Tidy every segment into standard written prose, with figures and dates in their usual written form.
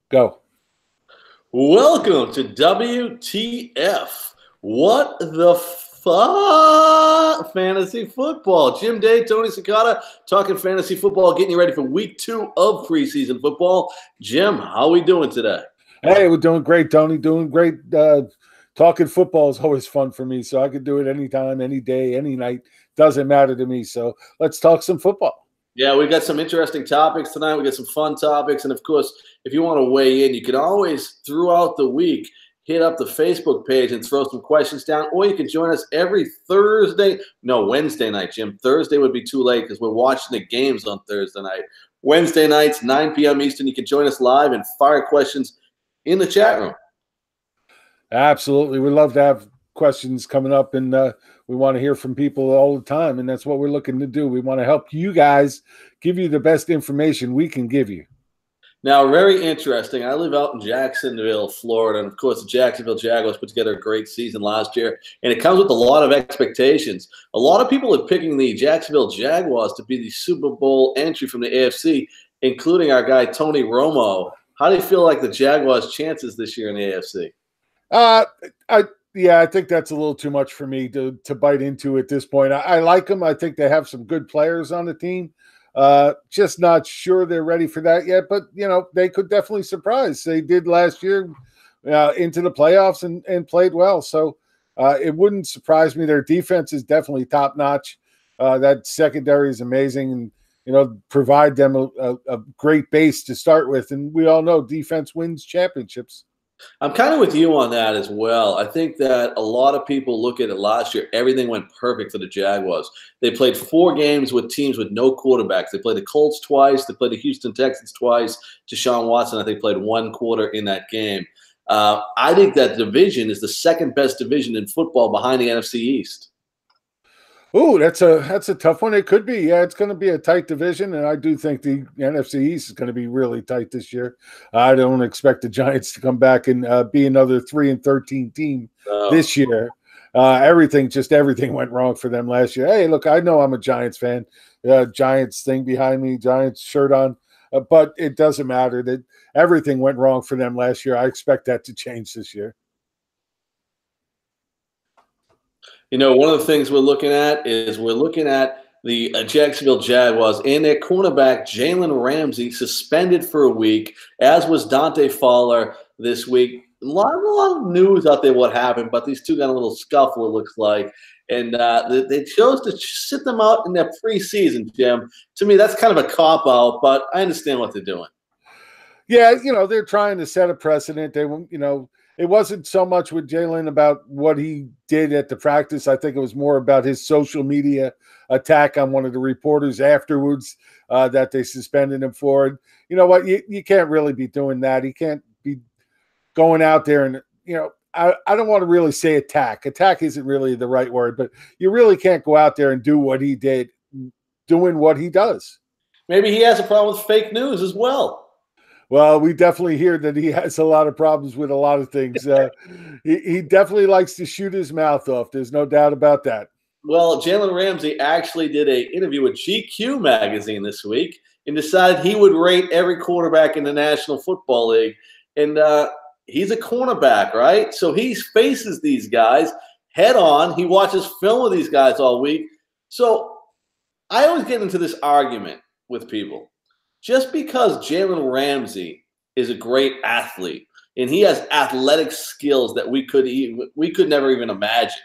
Go. Welcome to WTF. What the fuck? Fantasy football. Jim Day, Tony Cicada, talking fantasy football, getting you ready for week 2 of preseason football. Jim, how are we doing today? Hey, we're doing great, Tony. Doing great. Talking football is always fun for me, so I could do it anytime, any day, any night. Doesn't matter to me. So let's talk some football. Yeah, we got some interesting topics tonight. We got some fun topics. And of course, if you want to weigh in, you can always, throughout the week, hit up the Facebook page and throw some questions down. Or you can join us every Wednesday night, Jim. Thursday would be too late because we're watching the games on Thursday night. Wednesday nights, 9 p.m. Eastern. You can join us live and fire questions in the chat room. Absolutely. We love to have questions coming up, and we want to hear from people all the time, and that's what we're looking to do. We want to help you guys, give you the best information we can give you. Now, very interesting. I live out in Jacksonville, Florida, and of course, the Jacksonville Jaguars put together a great season last year, and it comes with a lot of expectations. A lot of people are picking the Jacksonville Jaguars to be the Super Bowl entry from the AFC, including our guy Tony Romo. How do you feel like the Jaguars' chances this year in the AFC? I think that's a little too much for me to bite into at this point. I like them. I think they have some good players on the team. Just not sure they're ready for that yet, but they could definitely surprise. They did last year into the playoffs and played well. So it wouldn't surprise me. Their defense is definitely top notch. That secondary is amazing, and provide them a great base to start with. And we all know defense wins championships. I'm kind of with you on that as well. I think that a lot of people look at it last year. Everything went perfect for the Jaguars. They played 4 games with teams with no quarterbacks. They played the Colts twice. They played the Houston Texans twice. Deshaun Watson, I think, played 1 quarter in that game. I think that division is the second best division in football behind the NFC East. Oh, that's a tough one. It could be. Yeah, it's going to be a tight division, and I do think the NFC East is going to be really tight this year. I don't expect the Giants to come back and be another 3-13 team this year. Everything went wrong for them last year. Hey, look, I know I'm a Giants fan. Giants thing behind me, Giants shirt on, but it doesn't matter. That everything went wrong for them last year. I expect that to change this year. One of the things we're looking at the Jacksonville Jaguars and their cornerback, Jalen Ramsey, suspended for a week, as was Dante Fowler this week. A lot of news out there what happened, but these two got a little scuffle, it looks like. And they chose to sit them out in their preseason, Jim. To me, that's kind of a cop-out, but I understand what they're doing. Yeah, they're trying to set a precedent. They, it wasn't so much with Jalen about what he did at the practice. I think it was more about his social media attack on one of the reporters afterwards that they suspended him for. And you know what? You can't really be doing that. He can't be going out there and, I don't want to really say attack. Attack isn't really the right word, but you really can't go out there and do what he did, doing what he does. Maybe he has a problem with fake news as well. Well, we definitely hear that he has a lot of problems with a lot of things. He definitely likes to shoot his mouth off. There's no doubt about that. Well, Jalen Ramsey actually did an interview with GQ magazine this week and decided he would rate every quarterback in the National Football League. And he's a cornerback, right? So he faces these guys head on. He watches film of these guys all week. So I always get into this argument with people. Just because Jalen Ramsey is a great athlete and he has athletic skills that we could never even imagine,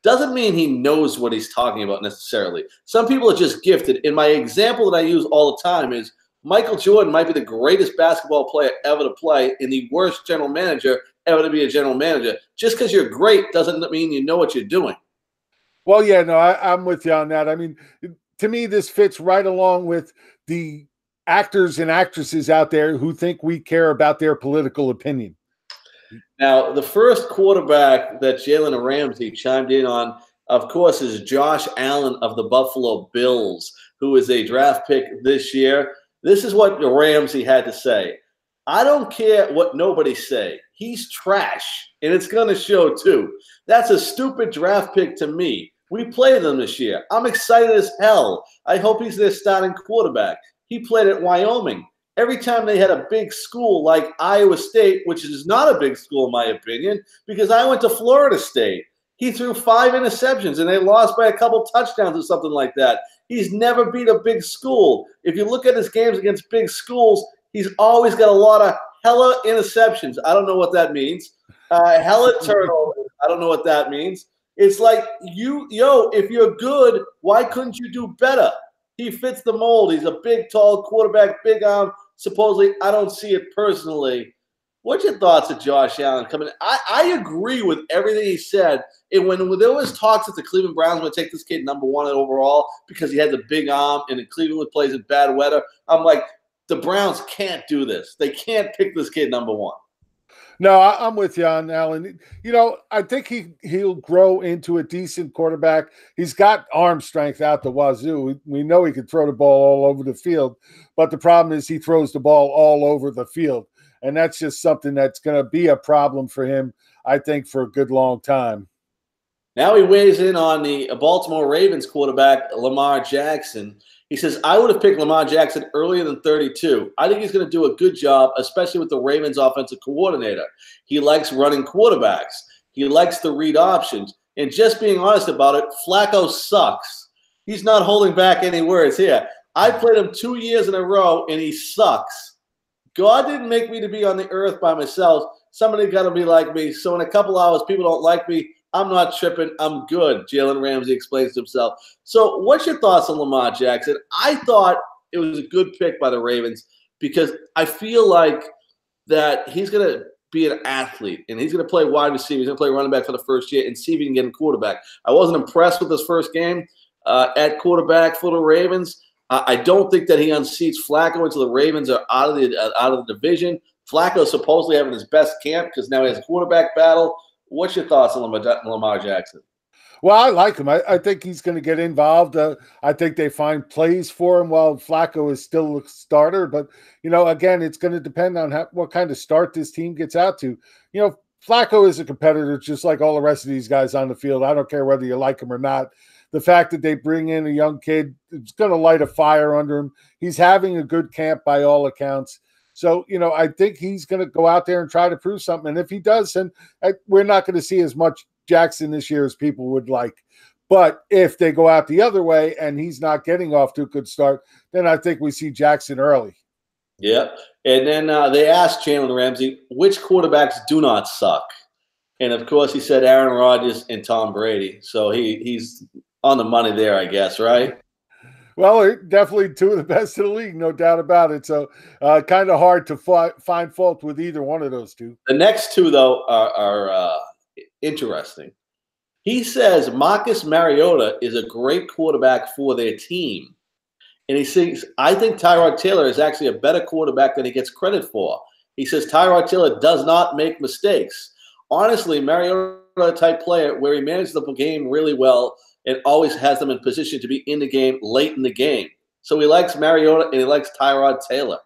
doesn't mean he knows what he's talking about necessarily. Some people are just gifted. And my example that I use all the time is Michael Jordan might be the greatest basketball player ever to play and the worst general manager ever to be a general manager. Just because you're great doesn't mean you know what you're doing. Well, yeah, no, I'm with you on that. I mean, to me, this fits right along with the actors and actresses out there who think we care about their political opinion. Now, the first quarterback that Jalen Ramsey chimed in on, of course, is Josh Allen of the Buffalo Bills, who is a draft pick this year. This is what Ramsey had to say. I don't care what nobody say. He's trash, and it's going to show too. That's a stupid draft pick to me. We played them this year. I'm excited as hell. I hope he's their starting quarterback. He played at Wyoming. every time they had a big school like Iowa State, which is not a big school in my opinion, because I went to Florida State. He threw 5 interceptions and they lost by a couple touchdowns or something like that. He's never beat a big school. If you look at his games against big schools, he's always got a lot of hella interceptions. I don't know what that means. Hella turnovers. I don't know what that means. It's like, if you're good, why couldn't you do better? He fits the mold. He's a big, tall quarterback, big arm. Supposedly, I don't see it personally. What's your thoughts of Josh Allen coming? I agree with everything he said. And when there was talks that the Cleveland Browns would take this kid #1 overall because he has a big arm and Cleveland plays in bad weather, I'm like, the Browns can't do this. They can't pick this kid #1. No, I'm with you on Allen. I think he'll grow into a decent quarterback. He's got arm strength out the wazoo. We know he can throw the ball all over the field, but the problem is he throws the ball all over the field, and that's just something that's going to be a problem for him, I think, for a good long time. Now he weighs in on the Baltimore Ravens quarterback, Lamar Jackson. He says, I would have picked Lamar Jackson earlier than 32. I think he's going to do a good job, especially with the Ravens offensive coordinator. He likes running quarterbacks. He likes to read options. And just being honest about it, Flacco sucks. He's not holding back any words here. I played him 2 years in a row, and he sucks. God didn't make me to be on the earth by myself. Somebody got to be like me. So in a couple hours, people don't like me. I'm not tripping. I'm good, Jalen Ramsey explains to himself. So what's your thoughts on Lamar Jackson? I thought it was a good pick by the Ravens because I feel like that he's going to be an athlete, and he's going to play wide receiver. He's going to play running back for the first year and see if he can get a quarterback. I wasn't impressed with his first game at quarterback for the Ravens. I don't think that he unseats Flacco until the Ravens are out of the division. Flacco's supposedly having his best camp because now he has a quarterback battle. What's your thoughts on Lamar Jackson? Well, I like him. I think he's going to get involved. I think they find plays for him while Flacco is still a starter. But, again, it's going to depend on what kind of start this team gets out to. Flacco is a competitor just like all the rest of these guys on the field. I don't care whether you like him or not. The fact that they bring in a young kid, it's going to light a fire under him. He's having a good camp by all accounts. So, I think he's going to go out there and try to prove something. And if he does, then we're not going to see as much Jackson this year as people would like. But if they go out the other way and he's not getting off to a good start, then I think we see Jackson early. Yeah. And then they asked Jalen Ramsey, which quarterbacks do not suck? And, of course, he said Aaron Rodgers and Tom Brady. So he's on the money there, I guess, right? Well, definitely two of the best in the league, no doubt about it. So kind of hard to find fault with either one of those two. The next two, though, are interesting. He says Marcus Mariota is a great quarterback for their team. And he says, I think Tyrod Taylor is actually a better quarterback than he gets credit for. He says Tyrod Taylor does not make mistakes. Honestly, Mariota-type player where he manages the game really well and always has them in position to be in the game late in the game. So he likes Mariota and he likes Tyrod Taylor.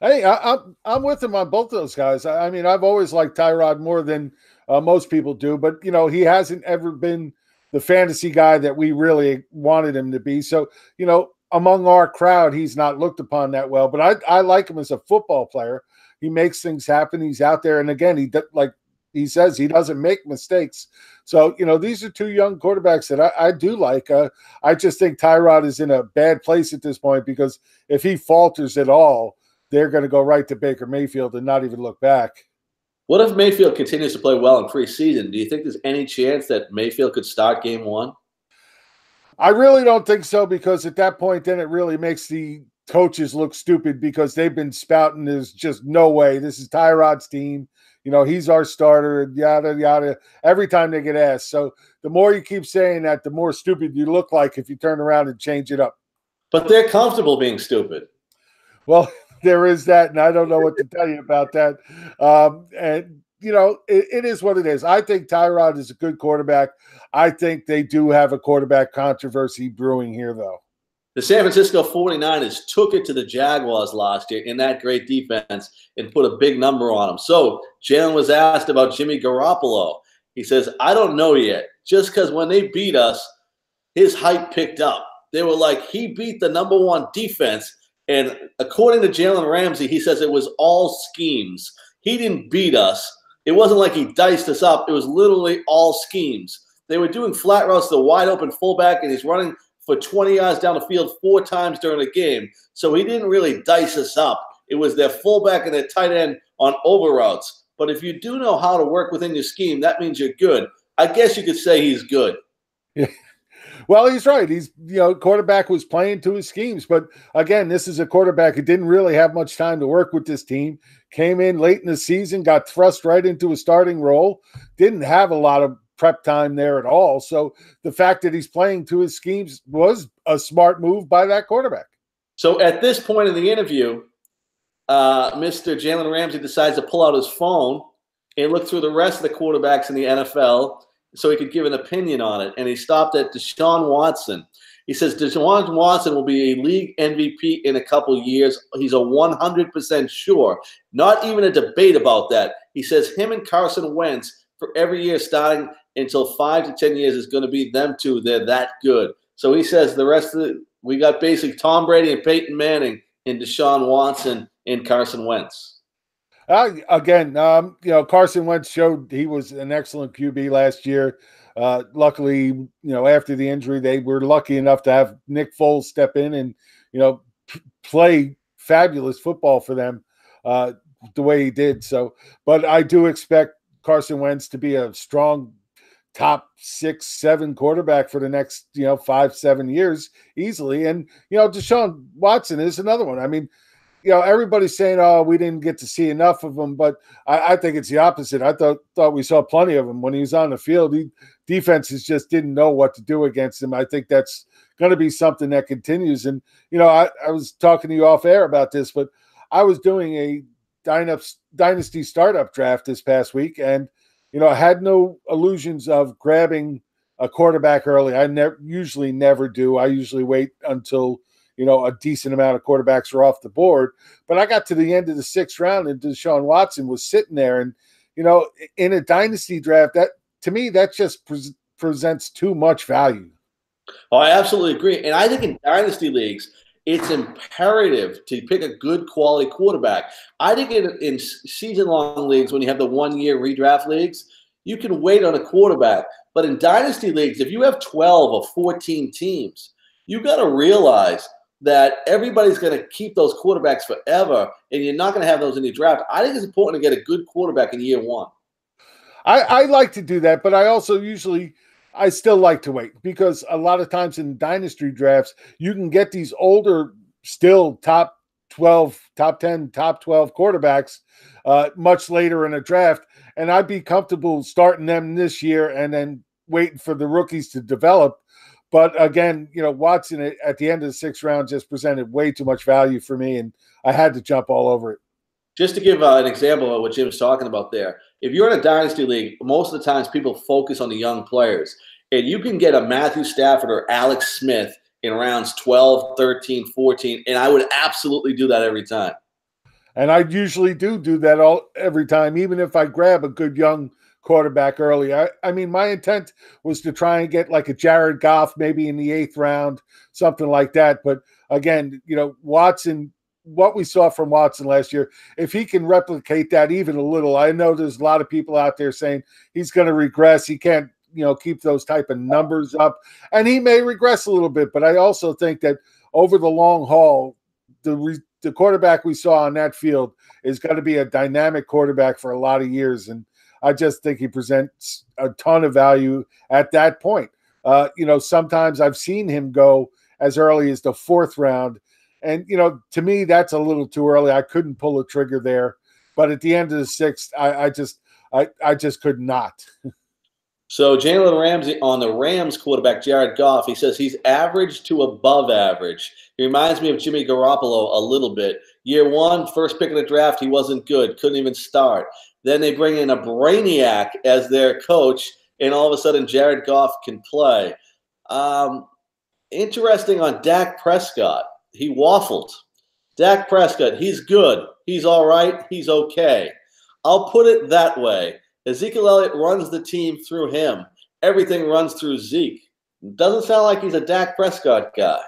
Hey, I'm with him on both those guys. I mean, I've always liked Tyrod more than most people do, but he hasn't ever been the fantasy guy that we really wanted him to be. So among our crowd, he's not looked upon that well. But I like him as a football player. He makes things happen. He's out there, and again, he says he doesn't make mistakes. So, these are two young quarterbacks that I do like. I just think Tyrod is in a bad place at this point because if he falters at all, they're going to go right to Baker Mayfield and not even look back. What if Mayfield continues to play well in preseason? Do you think there's any chance that Mayfield could start game 1? I really don't think so because at that point, then it really makes the coaches look stupid because they've been spouting there's just no way. This is Tyrod's team. He's our starter, yada, yada, every time they get asked. So the more you keep saying that, the more stupid you look like if you turn around and change it up. But they're comfortable being stupid. Well, there is that, and I don't know what to tell you about that. And, it is what it is. I think Tyrod is a good quarterback. I think they do have a quarterback controversy brewing here, though. The San Francisco 49ers took it to the Jaguars last year in that great defense and put a big number on them. So Jalen was asked about Jimmy Garoppolo. He says, I don't know yet. Just because when they beat us, his hype picked up. They were like, he beat the #1 defense, And according to Jalen Ramsey, he says it was all schemes. He didn't beat us. It wasn't like he diced us up. It was literally all schemes. They were doing flat routes to the wide open fullback, and he's running for 20 yards down the field 4 times during the game. So he didn't really dice us up. It was their fullback and their tight end on over routes. But if you do know how to work within your scheme, that means you're good. I guess you could say he's good. Yeah. Well, he's right. He's, quarterback was playing to his schemes. But again, this is a quarterback who didn't really have much time to work with this team. Came in late in the season, got thrust right into a starting role. Didn't have a lot of prep time there at all. So the fact that he's playing to his schemes was a smart move by that quarterback. So at this point in the interview, Mr. Jalen Ramsey decides to pull out his phone and look through the rest of the quarterbacks in the NFL so he could give an opinion on it. And he stopped at Deshaun Watson. He says Deshaun Watson will be a league MVP in a couple years. He's a 100% sure. Not even a debate about that. He says him and Carson Wentz for every year starting until 5 to 10 years is going to be them two. They're that good. So he says the rest of the – we got basically Tom Brady and Peyton Manning and Deshaun Watson and Carson Wentz. Again, Carson Wentz showed he was an excellent QB last year. Luckily, after the injury, they were lucky enough to have Nick Foles step in and, play fabulous football for them the way he did. So, but I do expect Carson Wentz to be a strong top 6, 7 quarterback for the next, 5, 7 years easily. And, Deshaun Watson is another one. I mean, everybody's saying, oh, we didn't get to see enough of him, but I think it's the opposite. I thought we saw plenty of him when he was on the field. Defenses just didn't know what to do against him. I think that's going to be something that continues. And, I was talking to you off air about this, but I was doing a dynasty startup draft this past week, and, I had no illusions of grabbing a quarterback early. I usually never do. I usually wait until a decent amount of quarterbacks are off the board. But I got to the end of the 6th round and Deshaun Watson was sitting there. And, in a dynasty draft, that to me, that just presents too much value. Oh, I absolutely agree. And I think in dynasty leagues, it's imperative to pick a good quality quarterback. I think in season-long leagues, when you have the 1-year redraft leagues, you can wait on a quarterback. But in dynasty leagues, if you have 12 or 14 teams, you got to realize that everybody's going to keep those quarterbacks forever, and you're not going to have those in your draft. I think it's important to get a good quarterback in year 1. I like to do that, but I also I still like to wait because a lot of times in dynasty drafts, you can get these older, still top 12, top 10, top 12 quarterbacks much later in a draft, and I'd be comfortable starting them this year and then waiting for the rookies to develop. But again, Watson at the end of the 6th round just presented way too much value for me, and I had to jump all over it. Just to give an example of what Jim's talking about there, if you're in a dynasty league, most of the times people focus on the young players. And you can get a Matthew Stafford or Alex Smith in rounds 12, 13, 14, and I would absolutely do that every time. And I usually do that every time, even if I grab a good young quarterback early. I mean, my intent was to try and get like a Jared Goff maybe in the 8th round, something like that. But again, Watson, what we saw from Watson last year, if he can replicate that even a little, I know there's a lot of people out there saying he's going to regress. He can't, keep those type of numbers up, and he may regress a little bit. But I also think that over the long haul, the quarterback we saw on that field is going to be a dynamic quarterback for a lot of years. And I just think he presents a ton of value at that point. Sometimes I've seen him go as early as the 4th round. And, to me, that's a little too early. I couldn't pull a trigger there. But at the end of the 6th, I just could not. So Jalen Ramsey on the Rams quarterback, Jared Goff, he says he's average to above average. He reminds me of Jimmy Garoppolo a little bit. Year 1, first pick of the draft, he wasn't good, couldn't even start. Then they bring in a brainiac as their coach, and all of a sudden Jared Goff can play. Interesting on Dak Prescott. He waffled. Dak Prescott, he's good. He's all right. He's okay. I'll put it that way. Ezekiel Elliott runs the team through him. Everything runs through Zeke. Doesn't sound like he's a Dak Prescott guy.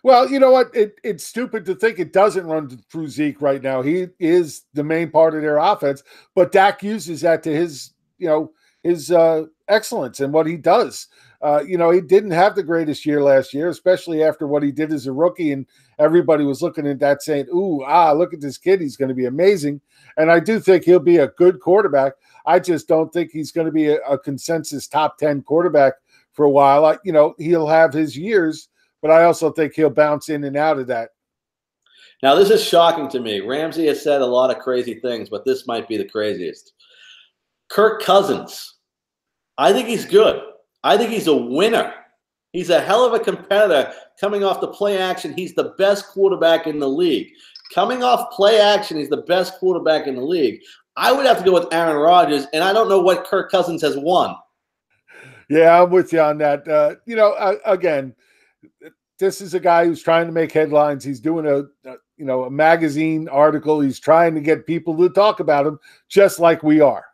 Well, you know what? It's stupid to think it doesn't run through Zeke right now. He is the main part of their offense, but Dak uses that to his, his excellence and what he does. He didn't have the greatest year last year, especially after what he did as a rookie, and everybody was looking at that saying, "Ooh, look at this kid. He's going to be amazing." And I do think he'll be a good quarterback. I just don't think he's going to be a consensus top 10 quarterback for a while. He'll have his years, but I also think he'll bounce in and out of that. Now, this is shocking to me. Ramsey has said a lot of crazy things, but this might be the craziest. Kirk Cousins. I think he's good. I think he's a winner. He's a hell of a competitor coming off the play action. He's the best quarterback in the league. Coming off play action, he's the best quarterback in the league. I would have to go with Aaron Rodgers, and I don't know what Kirk Cousins has won. Yeah, I'm with you on that. Again, this is a guy who's trying to make headlines. He's doing a magazine article. He's trying to get people to talk about him, just like we are.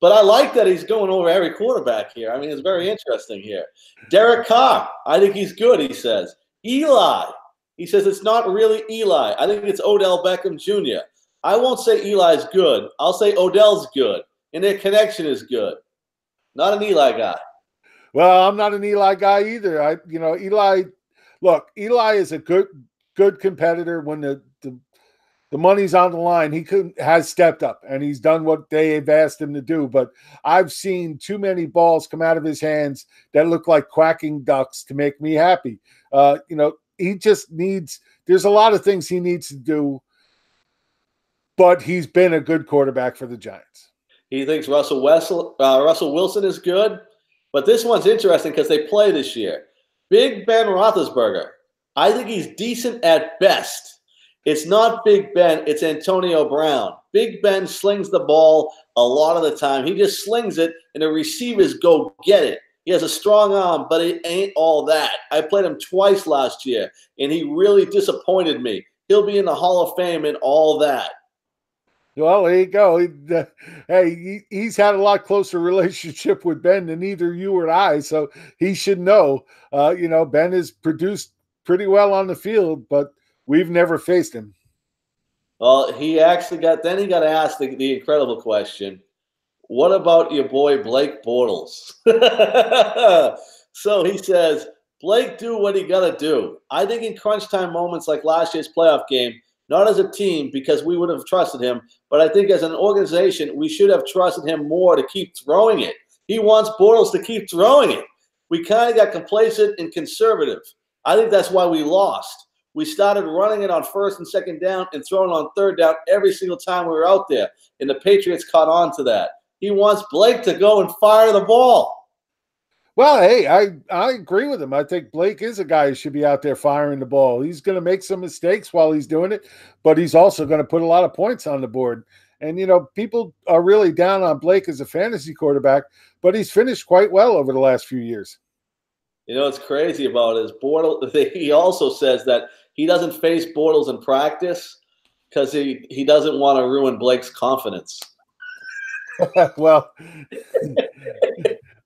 But I like that he's going over every quarterback here. I mean, it's very interesting here. Derek Carr, I think he's good, he says. Eli, he says it's not really Eli. I think it's Odell Beckham Jr. I won't say Eli's good. I'll say Odell's good, and their connection is good. Not an Eli guy. Well, I'm not an Eli guy either. Eli is a good competitor when the money's on the line. He has stepped up and he's done what they've asked him to do. But I've seen too many balls come out of his hands that look like quacking ducks to make me happy. He just needs. There's a lot of things he needs to do, but he's been a good quarterback for the Giants. He thinks Russell Wilson is good, but this one's interesting because they play this year. Big Ben Roethlisberger. I think he's decent at best. It's not Big Ben, it's Antonio Brown. Big Ben slings the ball a lot of the time. He just slings it, and the receivers go get it. He has a strong arm, but it ain't all that. I played him twice last year, and he really disappointed me. He'll be in the Hall of Fame and all that. Well, there you go. He's had a lot closer relationship with Ben than either you or I, so he should know. Ben has produced pretty well on the field, but we've never faced him. Well, he got asked the incredible question. What about your boy Blake Bortles? So he says, Blake, do what he got to do. I think in crunch time moments like last year's playoff game, not as a team because we would have trusted him, but I think as an organization, we should have trusted him more to keep throwing it. He wants Bortles to keep throwing it. We kind of got complacent and conservative. I think that's why we lost. We started running it on first and second down and throwing on third down every single time we were out there, and the Patriots caught on to that. He wants Blake to go and fire the ball. Well, hey, I agree with him. I think Blake is a guy who should be out there firing the ball. He's going to make some mistakes while he's doing it, but he's also going to put a lot of points on the board. And, people are really down on Blake as a fantasy quarterback, but he's finished quite well over the last few years. What's crazy about it is Bortles, he also says that he doesn't face Bortles in practice because he doesn't want to ruin Blake's confidence. Well,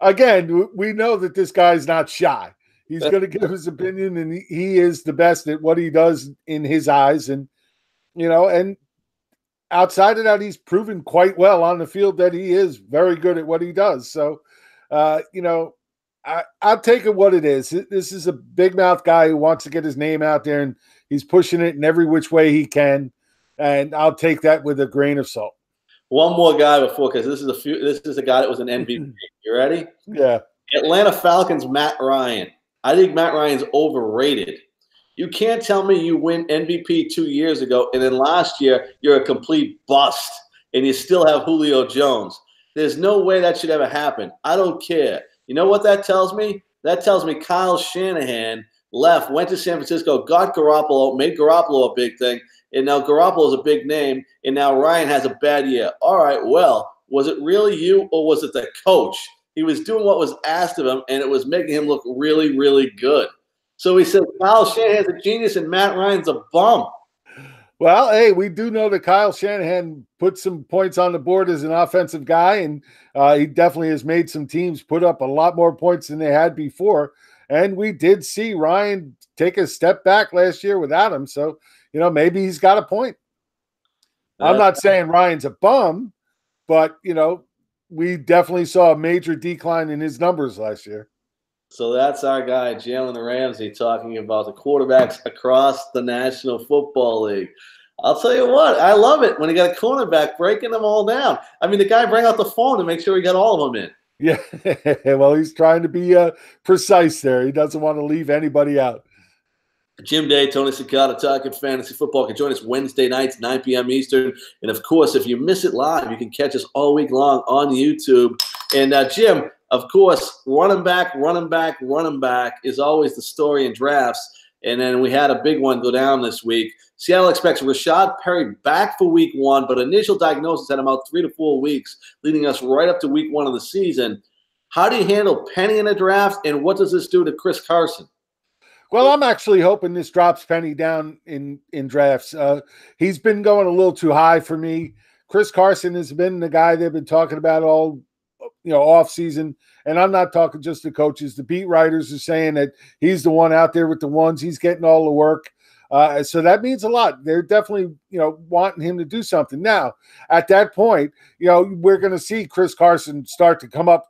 again, we know that this guy's not shy. He's going to give his opinion, and he is the best at what he does in his eyes. And, and outside of that, he's proven quite well on the field that he is very good at what he does. So, I'll take it what it is. This is a big mouth guy who wants to get his name out there, and he's pushing it in every which way he can. And I'll take that with a grain of salt. One more guy before, because this is a guy that was an MVP. You ready? Yeah. Atlanta Falcons, Matt Ryan. I think Matt Ryan's overrated. You can't tell me you win MVP 2 years ago, and then last year you're a complete bust, and you still have Julio Jones. There's no way that should ever happen. I don't care. You know what that tells me? That tells me Kyle Shanahan left, went to San Francisco, got Garoppolo, made Garoppolo a big thing, and now Garoppolo is a big name, and now Ryan has a bad year. All right, well, was it really you or was it the coach? He was doing what was asked of him, and it was making him look really, really good. So he said Kyle Shanahan's a genius and Matt Ryan's a bum. Well, hey, we do know that Kyle Shanahan put some points on the board as an offensive guy, and he definitely has made some teams put up a lot more points than they had before. And we did see Ryan take a step back last year without him. So, maybe he's got a point. I'm not saying Ryan's a bum, but, we definitely saw a major decline in his numbers last year. So that's our guy, Jalen Ramsey, talking about the quarterbacks across the National Football League. I'll tell you what, I love it when you got a cornerback breaking them all down. I mean, the guy bring out the phone to make sure he got all of them in. Yeah, well, he's trying to be precise there. He doesn't want to leave anybody out. Jim Day, Tony Cicada, talking fantasy football. You can join us Wednesday nights, 9 p.m. Eastern. And, of course, if you miss it live, you can catch us all week long on YouTube. And, Jim, of course, running back is always the story in drafts. And then we had a big one go down this week. Seattle expects Rashad Perry back for week 1, but initial diagnosis had him out 3 to 4 weeks, leading us right up to week 1 of the season. How do you handle Penny in a draft, and what does this do to Chris Carson? Well, I'm actually hoping this drops Penny down in drafts. He's been going a little too high for me. Chris Carson has been the guy they've been talking about all, off season. And I'm not talking just the coaches. The beat writers are saying that he's the one out there with the ones. He's getting all the work. So that means a lot. They're definitely, wanting him to do something. Now, at that point, we're going to see Chris Carson start to come up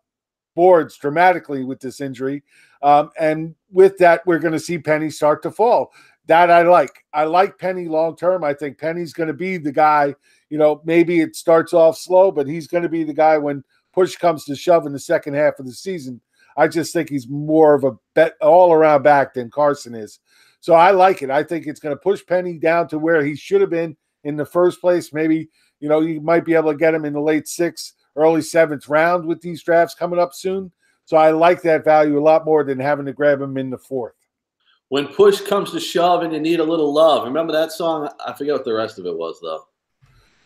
boards dramatically with this injury. And with that, we're going to see Penny start to fall. That I like. I like Penny long-term. I think Penny's going to be the guy, maybe it starts off slow, but he's going to be the guy when push comes to shove in the second half of the season. I just think he's more of a all-around back than Carson is. So I like it. I think it's going to push Penny down to where he should have been in the first place. Maybe, you might be able to get him in the late 6th, early 7th round with these drafts coming up soon. So I like that value a lot more than having to grab him in the 4th. When push comes to shove and you need a little love. Remember that song? I forget what the rest of it was, though.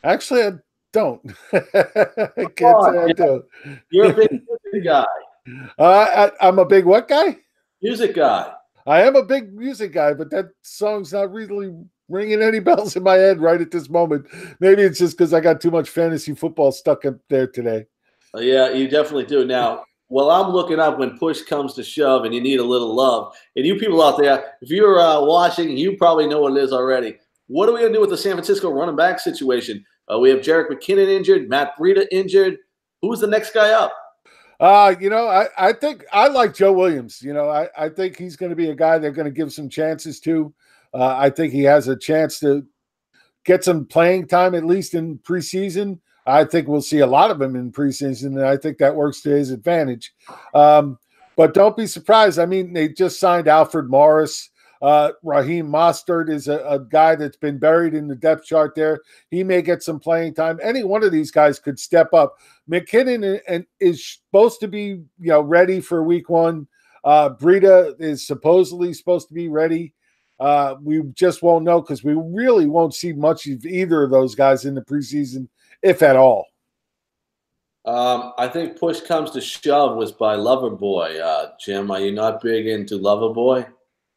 Actually, I don't. I can't say I do. You're a big music guy. I'm a big what guy? Music guy. I am a big music guy, but that song's not really ringing any bells in my head right at this moment. Maybe it's just because I got too much fantasy football stuck up there today. Yeah, you definitely do. Now, well, I'm looking up when push comes to shove and you need a little love. And you people out there, if you're watching, you probably know what it is already. What are we going to do with the San Francisco running back situation? We have Jerick McKinnon injured, Matt Breida injured. Who's the next guy up? I think I like Joe Williams. I think he's going to be a guy they're going to give some chances to. I think he has a chance to get some playing time, at least in preseason. I think we'll see a lot of him in preseason, and I think that works to his advantage. But don't be surprised. I mean, they just signed Alfred Morris. Raheem Mostert is a guy that's been buried in the depth chart there. He may get some playing time. Any one of these guys could step up. McKinnon is supposed to be ready for week 1. Breida is supposedly supposed to be ready. We just won't know because we really won't see much of either of those guys in the preseason, if at all. I think push comes to shove was by Loverboy. Jim, are you not big into Loverboy?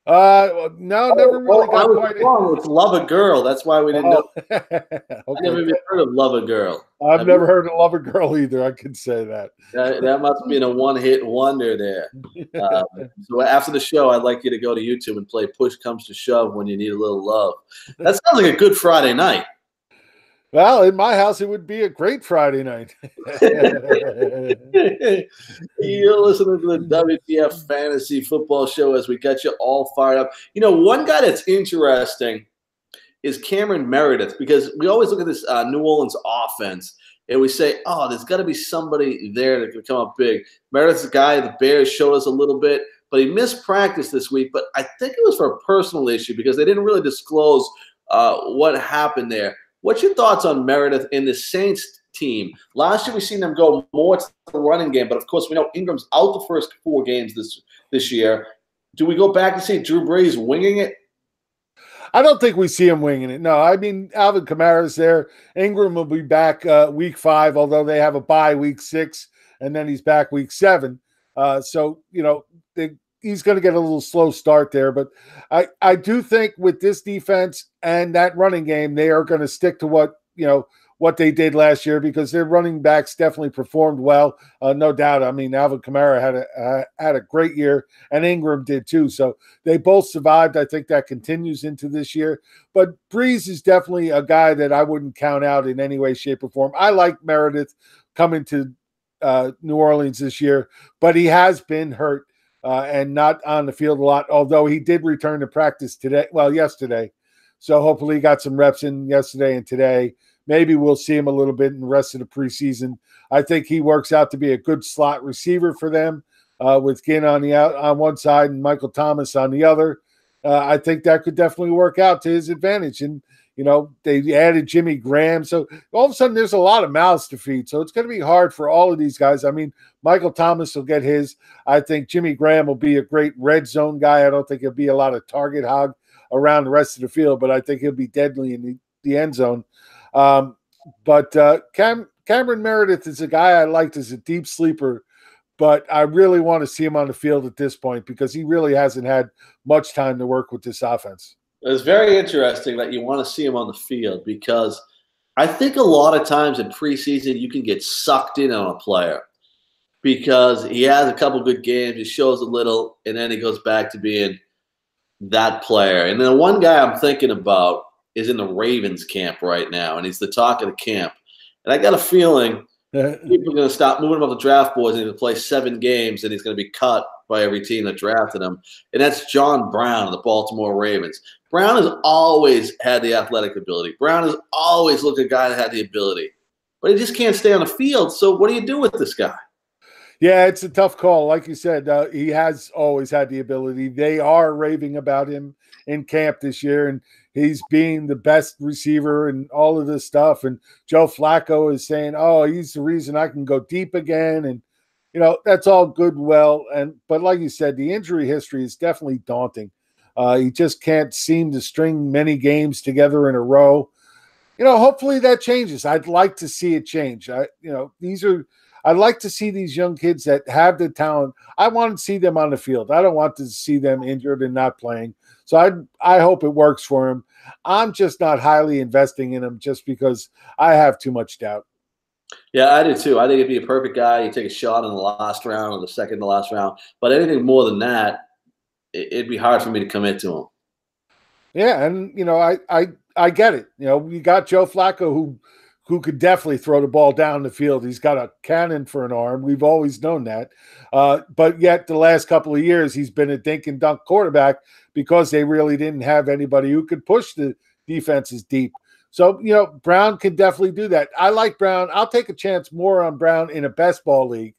No, never really got quite. Wrong. It's Love a Girl. That's why we didn't know. Okay. I never even heard of Love a Girl. I've never heard of Love a Girl either. I could say that. That must have been a one-hit wonder there. So after the show, I'd like you to go to YouTube and play Push Comes to Shove when you need a little love. That sounds like a good Friday night. Well, in my house, it would be a great Friday night. You're listening to the WTF Fantasy Football Show as we get you all fired up. One guy that's interesting is Cameron Meredith, because we always look at this New Orleans offense and we say, oh, there's got to be somebody there that can come up big. Meredith's a guy the Bears showed us a little bit, but he missed practice this week. But I think it was for a personal issue because they didn't really disclose what happened there. What's your thoughts on Meredith in the Saints team? Last year, we've seen them go more to the running game, but of course, we know Ingram's out the first 4 games this year. Do we go back and see Drew Brees winging it? I don't think we see him winging it. No, I mean, Alvin Kamara's there. Ingram will be back week 5, although they have a bye week 6, and then he's back week 7. So, he's going to get a little slow start there. But I do think with this defense and that running game, they are going to stick to what what they did last year because their running backs definitely performed well, no doubt. I mean, Alvin Kamara had a great year, and Ingram did too. So they both survived. I think that continues into this year. But Breeze is definitely a guy that I wouldn't count out in any way, shape, or form. I like Meredith coming to New Orleans this year, but he has been hurt and not on the field a lot, although he did return to practice yesterday. So hopefully he got some reps in yesterday and today. Maybe we'll see him a little bit in the rest of the preseason. I think he works out to be a good slot receiver for them with Ginn on one side and Michael Thomas on the other. I think that could definitely work out to his advantage. And, they added Jimmy Graham. So all of a sudden there's a lot of mouths to feed. So it's going to be hard for all of these guys. I mean, Michael Thomas will get his. I think Jimmy Graham will be a great red zone guy. I don't think he'll be a lot of target hog around the rest of the field, but I think he'll be deadly in the end zone. But Cameron Meredith is a guy I liked as a deep sleeper, but I really want to see him on the field at this point because he really hasn't had much time to work with this offense. It's very interesting that you want to see him on the field because I think a lot of times in preseason you can get sucked in on a player because he has a couple good games, he shows a little, and then he goes back to being that player. And then one guy I'm thinking about is in the Ravens camp right now, and he's the talk of the camp. And I got a feeling people are going to stop moving him up the draft boards and he's going to play 7 games, and he's going to be cut by every team that drafted him. And that's John Brown of the Baltimore Ravens. Brown has always had the athletic ability. Brown has always looked a guy that had the ability. But he just can't stay on the field, so what do you do with this guy? Yeah, it's a tough call. Like you said, he has always had the ability. They are raving about him in camp this year, and he's being the best receiver and all of this stuff. And Joe Flacco is saying, oh, he's the reason I can go deep again. And, that's all good and well. But like you said, the injury history is definitely daunting. He just can't seem to string many games together in a row. Hopefully that changes. I'd like to see it change. I'd like to see these young kids that have the talent. I want to see them on the field. I don't want to see them injured and not playing. So I hope it works for him. I'm just not highly investing in him just because I have too much doubt. Yeah, I do too. I think it'd be a perfect guy. You take a shot in the last round or the second to last round. But anything more than that, it'd be hard for me to commit to him. Yeah, and I get it. We got Joe Flacco who could definitely throw the ball down the field. He's got a cannon for an arm. We've always known that. But yet the last couple of years, he's been a dink and dunk quarterback because they really didn't have anybody who could push the defenses deep. So, Brown can definitely do that. I like Brown. I'll take a chance more on Brown in a best ball league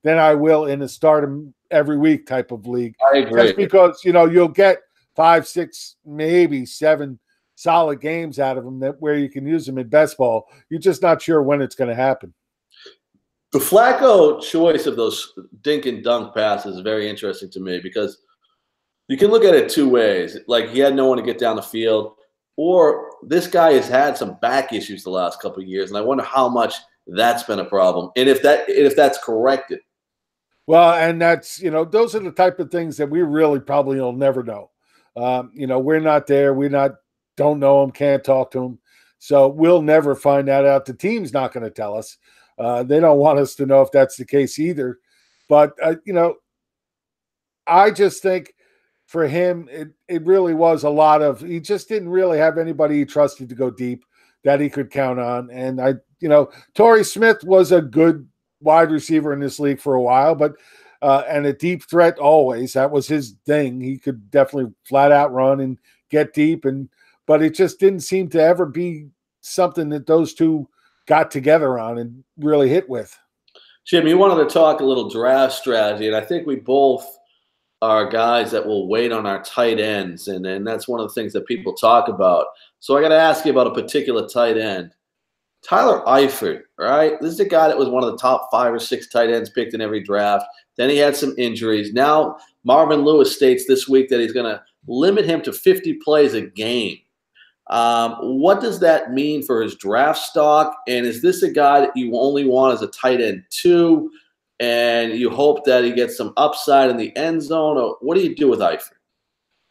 than I will in a start him every week type of league. I agree. Just because, you'll get 5, 6, maybe 7 solid games out of him where you can use him in best ball. You're just not sure when it's going to happen. The Flacco choice of those dink and dunk passes is very interesting to me because you can look at it 2 ways. Like he had no one to get down the field, or this guy has had some back issues the last couple of years, and I wonder how much that's been a problem, and if that's corrected. Well, and that's those are the type of things that we really probably will never know. We're not there. Don't know him, can't talk to him. So we'll never find that out. The team's not going to tell us. They don't want us to know if that's the case either. But, I just think for him, it really was a lot of – he just didn't really have anybody he trusted to go deep that he could count on. And, Torrey Smith was a good wide receiver in this league for a while, but and a deep threat always. That was his thing. He could definitely flat out run and get deep but it just didn't seem to ever be something that those two got together on and really hit with. Jim, you wanted to talk a little draft strategy, and I think we both are guys that will wait on our tight ends, and that's one of the things that people talk about. So I got to ask you about a particular tight end. Tyler Eifert, right? This is a guy that was one of the top 5 or 6 tight ends picked in every draft. Then he had some injuries. Now Marvin Lewis states this week that he's going to limit him to 50 plays a game. What does that mean for his draft stock? And is this a guy that you only want as a tight end 2, and you hope that he gets some upside in the end zone? Or what do you do with Eifert?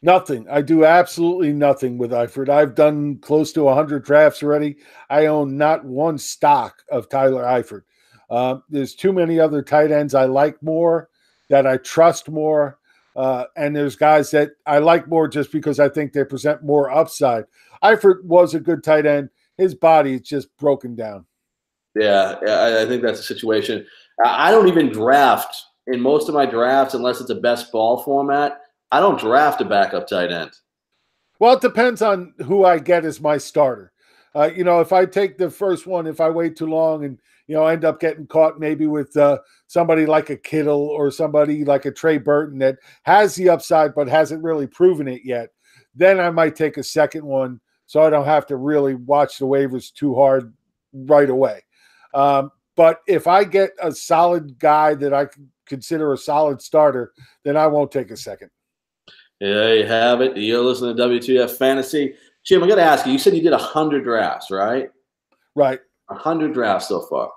Nothing. I do absolutely nothing with Eifert. I've done close to 100 drafts already. I own not one stock of Tyler Eifert. There's too many other tight ends I like more, that I trust more. And there's guys that I like more just because I think they present more upside. Eifert was a good tight end. His body is just broken down. Yeah, I think that's a situation. I don't even draft in most of my drafts unless it's a best ball format. I don't draft a backup tight end. Well, it depends on who I get as my starter. If I take the first one, if I wait too long and end up getting caught maybe with somebody like a Kittle or somebody like a Trey Burton that has the upside but hasn't really proven it yet, then I might take a second one so I don't have to really watch the waivers too hard right away. But if I get a solid guy that I consider a solid starter, then I won't take a second. There you have it. You're listening to WTF Fantasy. Jim, I got to ask you, you said you did 100 drafts, right? Right. 100 drafts so far.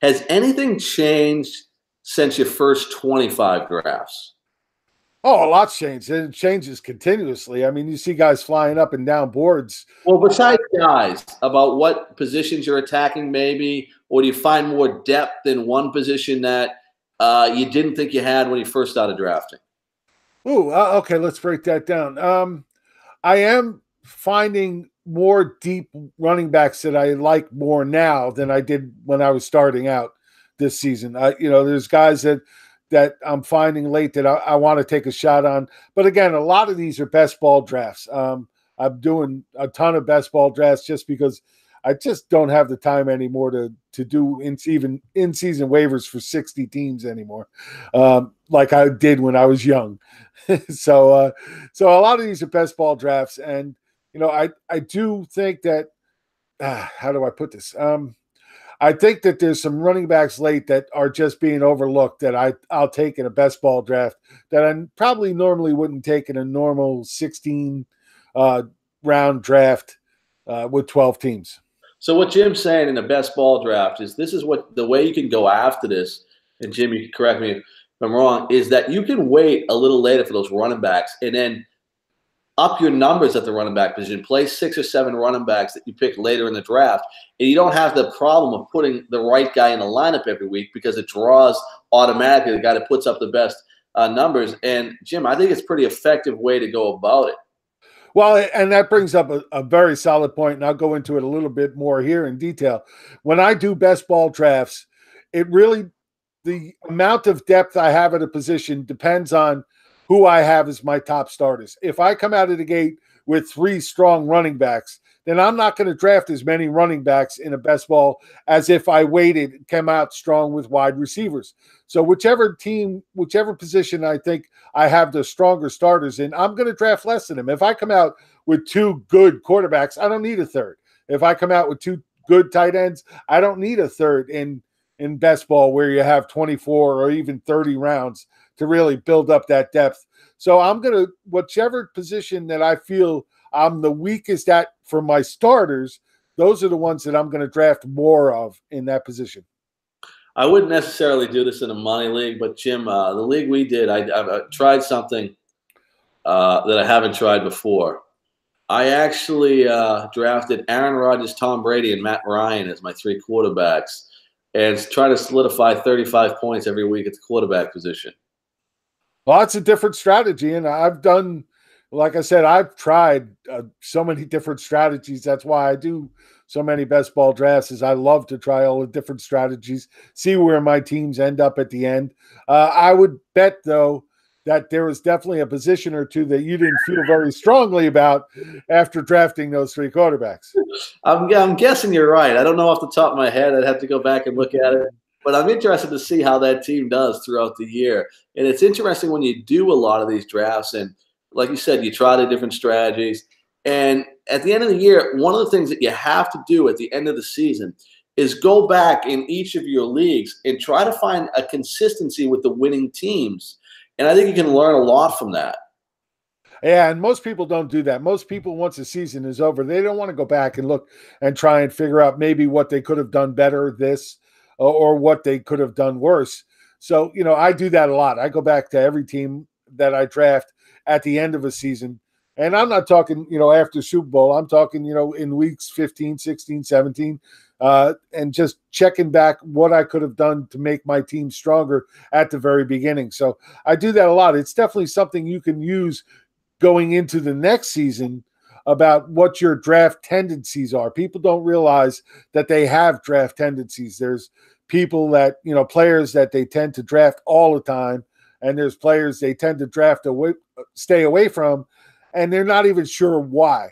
Has anything changed since your first 25 drafts? Oh, a lot's changed. It changes continuously. I mean, you see guys flying up and down boards. Well, besides guys, about what positions you're attacking maybe, or do you find more depth in one position that you didn't think you had when you first started drafting? Ooh, okay, let's break that down. I am finding more deep running backs that I like more now than I did when I was starting out this season. There's guys that I'm finding late that I want to take a shot on. But again, a lot of these are best ball drafts. I'm doing a ton of best ball drafts just because I just don't have the time anymore to do even in-season waivers for 60 teams anymore, like I did when I was young. So a lot of these are best ball drafts, and I do think that how do I put this? I think that there's some running backs late that are just being overlooked that I'll take in a best ball draft that I probably normally wouldn't take in a normal 16 round draft with 12 teams. So what Jim's saying in the best ball draft is this is what the way you can go after this, and Jim, you can correct me if I'm wrong, is that you can wait a little later for those running backs and then up your numbers at the running back position. Play 6 or 7 running backs that you pick later in the draft, and you don't have the problem of putting the right guy in the lineup every week because it draws automatically the guy that puts up the best numbers. And Jim, I think it's a pretty effective way to go about it. Well, and that brings up a very solid point, and I'll go into it a little bit more here in detail. When I do best ball drafts, the amount of depth I have at a position depends on who I have as my top starters. If I come out of the gate with 3 strong running backs, then I'm not going to draft as many running backs in a best ball as if I waited and came out strong with wide receivers. So whichever position I think I have the stronger starters in, I'm going to draft less than them. If I come out with 2 good quarterbacks, I don't need a third. If I come out with 2 good tight ends, I don't need a third in best ball where you have 24 or even 30 rounds to really build up that depth. So I'm going to, whichever position that I feel I'm the weakest at for my starters, those are the ones that I'm going to draft more of in that position. I wouldn't necessarily do this in a money league, but Jim, the league we did, I've tried something that I haven't tried before. I actually drafted Aaron Rodgers, Tom Brady, and Matt Ryan as my 3 quarterbacks and try to solidify 35 points every week at the quarterback position. Well, it's a different strategy, and I've done, like I said, I've tried so many different strategies. That's why I do so many best ball drafts, is I love to try all the different strategies, see where my teams end up at the end. I would bet, though, that there was definitely a position or 2 that you didn't feel very strongly about after drafting those 3 quarterbacks. I'm guessing you're right. I don't know off the top of my head. I'd have to go back and look at it. But I'm interested to see how that team does throughout the year. And it's interesting when you do a lot of these drafts and, like you said, you try the different strategies. And at the end of the year, one of the things that you have to do at the end of the season is go back in each of your leagues and try to find a consistency with the winning teams. And I think you can learn a lot from that. Yeah, and most people don't do that. Most people, once the season is over, they don't want to go back and look and try and figure out maybe what they could have done better or what they could have done worse. So, I do that a lot. I go back to every team that I draft at the end of a season And I'm not talking, after Super Bowl. I'm talking, in weeks 15, 16, 17, and just checking back what I could have done to make my team stronger at the very beginning. So I do that a lot. It's definitely something you can use going into the next season about what your draft tendencies are. People don't realize that they have draft tendencies. There's people that, players that they tend to draft all the time, and there's players they tend to stay away from, and they're not even sure why.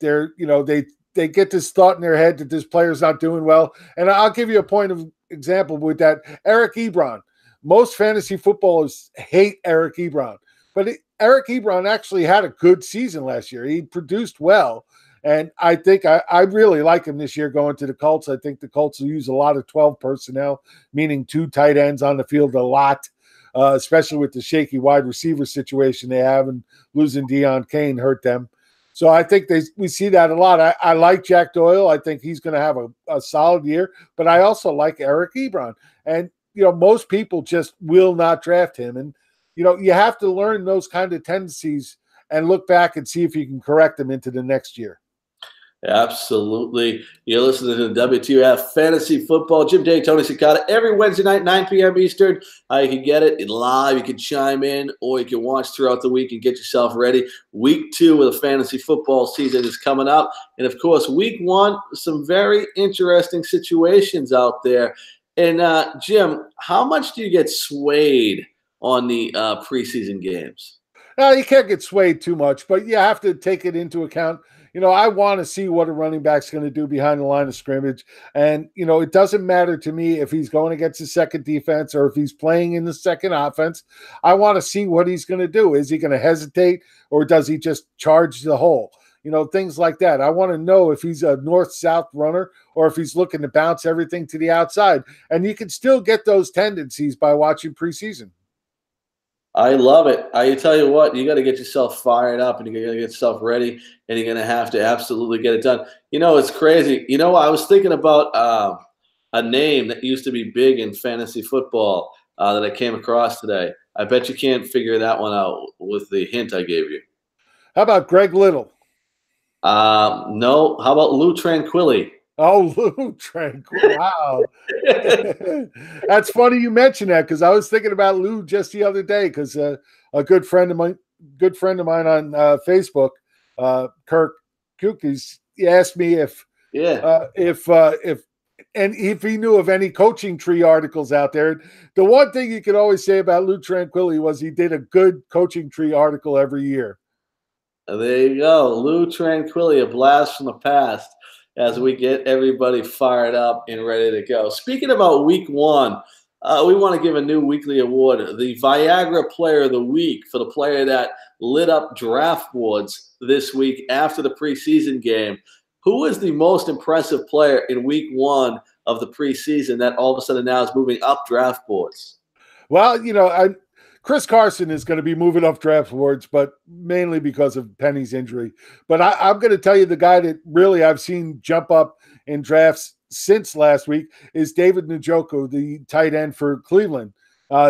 They get this thought in their head that this player's not doing well. And I'll give you a point of example with that. Eric Ebron. Most fantasy footballers hate Eric Ebron, but Eric Ebron actually had a good season last year. He produced well. And I think I really like him this year going to the Colts. I think the Colts will use a lot of 12 personnel, meaning 2 tight ends on the field a lot, especially with the shaky wide receiver situation they have, and losing Deion Kane hurt them. So I think we see that a lot. I like Jack Doyle. I think he's going to have a solid year, but I also like Eric Ebron. And, most people just will not draft him. And, you have to learn those kind of tendencies and look back and see if you can correct them into the next year. Absolutely. You're listening to the WTF Fantasy Football. Jim Day, Tony Cicada, every Wednesday night, 9 p.m. Eastern. You can get it live. You can chime in, or you can watch throughout the week and get yourself ready. Week 2 of the fantasy football season is coming up. And, of course, week 1, some very interesting situations out there. And, Jim, how much do you get swayed on the preseason games? You can't get swayed too much, but you have to take it into account. I want to see what a running back's going to do behind the line of scrimmage. And, it doesn't matter to me if he's going against the second defense or if he's playing in the second offense. I want to see what he's going to do. Is he going to hesitate, or does he just charge the hole? Things like that. I want to know if he's a north-south runner or if he's looking to bounce everything to the outside. And you can still get those tendencies by watching preseason. I love it. I tell you what, you got to get yourself fired up, and you got to get yourself ready, and you're going to have to absolutely get it done. It's crazy. I was thinking about a name that used to be big in fantasy football that I came across today. I bet you can't figure that one out with the hint I gave you. How about Greg Little? No. How about Lou Tranquilli? Oh, Lou Tranquilli. Wow. That's funny you mentioned that, because I was thinking about Lou just the other day, because a good friend of mine on Facebook, Kirk Kukis, he asked me if he knew of any coaching tree articles out there. The one thing you could always say about Lou Tranquilli was he did a good coaching tree article every year. There you go. Lou Tranquilli, a blast from the past, as we get everybody fired up and ready to go. Speaking about week 1, we want to give a new weekly award, the Viagara Player of the Week, for the player that lit up draft boards this week after the preseason game. Who is the most impressive player in week 1 of the preseason that all of a sudden now is moving up draft boards? Well, Chris Carson is going to be moving up draft boards, but mainly because of Penny's injury. But I'm going to tell you the guy that really I've seen jump up in drafts since last week is David Njoku, the tight end for Cleveland.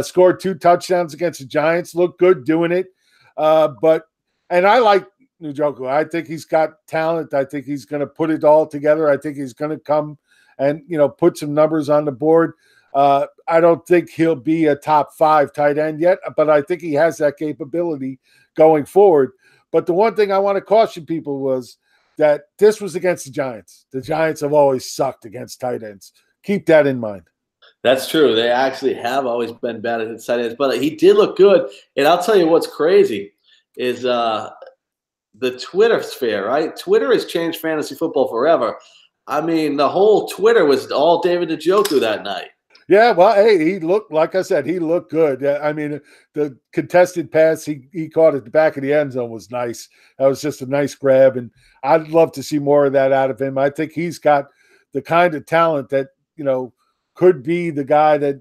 Scored 2 touchdowns against the Giants. Looked good doing it. And I like Njoku. I think he's got talent. I think he's going to put it all together. I think he's going to come and, put some numbers on the board. I don't think he'll be a top 5 tight end yet, but I think he has that capability going forward. But the one thing I want to caution people was that this was against the Giants. The Giants have always sucked against tight ends. Keep that in mind. That's true. They actually have always been bad at tight ends, but he did look good. And I'll tell you what's crazy is the Twitter sphere, right? Twitter has changed fantasy football forever. I mean, the whole Twitter was all David Njoku that night. Yeah, well, hey, he looked, like I said, he looked good. I mean, the contested pass he caught at the back of the end zone was nice. That was just a nice grab, and I'd love to see more of that out of him. I think he's got the kind of talent that, could be the guy that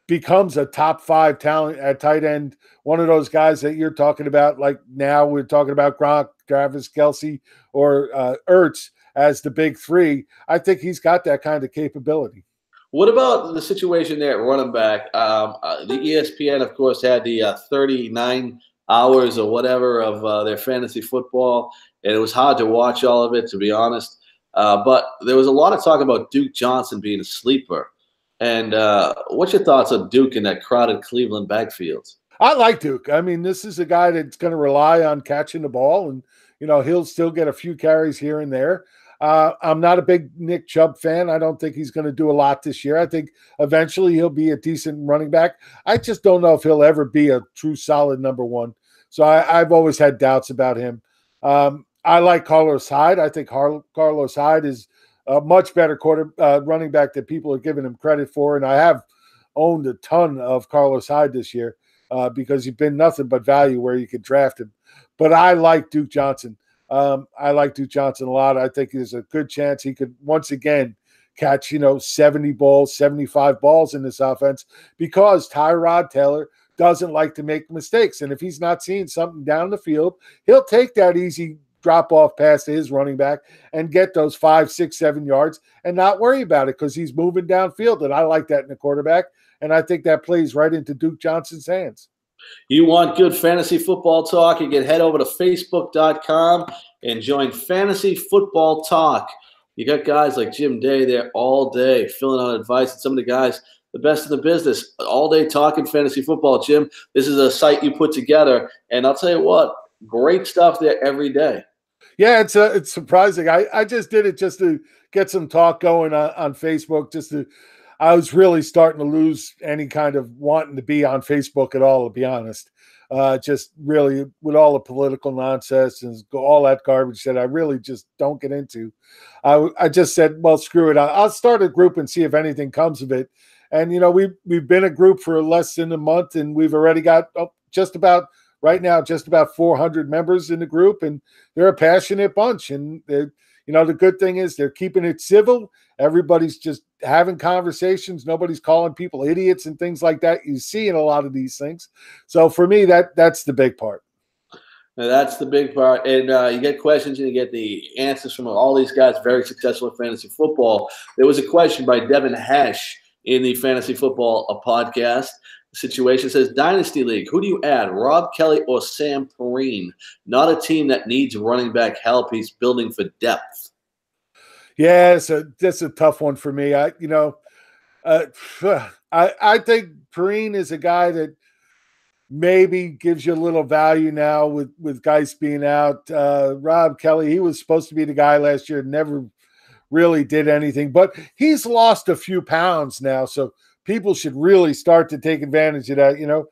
becomes a top 5 talent at tight end. One of those guys that you're talking about, like now we're talking about Gronk, Travis Kelce, or Ertz as the big 3. I think he's got that kind of capability. What about the situation there at running back? The ESPN, of course, had the 39 hours or whatever of their fantasy football, and it was hard to watch all of it, to be honest. But there was a lot of talk about Duke Johnson being a sleeper. And what's your thoughts on Duke in that crowded Cleveland backfield? I like Duke. I mean, this is a guy that's going to rely on catching the ball, and he'll still get a few carries here and there. I'm not a big Nick Chubb fan. I don't think he's going to do a lot this year. I think eventually he'll be a decent running back. I just don't know if he'll ever be a true solid number one. So I've always had doubts about him. I like Carlos Hyde. I think Carlos Hyde is a much better running back than people are giving him credit for, and I have owned a ton of Carlos Hyde this year. Because he's been nothing but value where you could draft him. But I like Duke Johnson. I like Duke Johnson a lot. I think there's a good chance he could once again catch, 70 balls, 75 balls in this offense because Tyrod Taylor doesn't like to make mistakes. And if he's not seeing something down the field, he'll take that easy drop-off pass to his running back and get those 5, 6, 7 yards and not worry about it because he's moving downfield. And I like that in a quarterback. And I think that plays right into Duke Johnson's hands. You want good fantasy football talk? You can head over to Facebook.com and join Fantasy Football Talk. You got guys like Jim Day there all day filling out advice. And some of the guys, the best in the business, all day talking fantasy football. Jim, this is a site you put together. And I'll tell you what, great stuff there every day. Yeah, it's surprising. I just did it just to get some talk going on Facebook, I was really starting to lose any kind of wanting to be on Facebook at all, to be honest. Just really with all the political nonsense and all that garbage that I really just don't get into. I just said, well, screw it. I'll start a group and see if anything comes of it. And, we've been a group for less than a month, and we've already got just about 400 members in the group, and they're a passionate bunch. And, the good thing is they're keeping it civil. Everybody's just having conversations. Nobody's calling people idiots and things like that. You see in a lot of these things. So for me, that's the big part. Now that's the big part. And you get questions and you get the answers from all these guys very successful in fantasy football. There was a question by Devin Hesh in the Fantasy Football podcast. The situation says, Dynasty League, who do you add, Rob Kelly or Sam Perrine? Not a team that needs running back help. He's building for depth. Yeah, that's a tough one for me. I think Perrine is a guy that maybe gives you a little value now with Geis being out. Rob Kelly, he was supposed to be the guy last year, never really did anything, but he's lost a few pounds now, so people should really start to take advantage of that.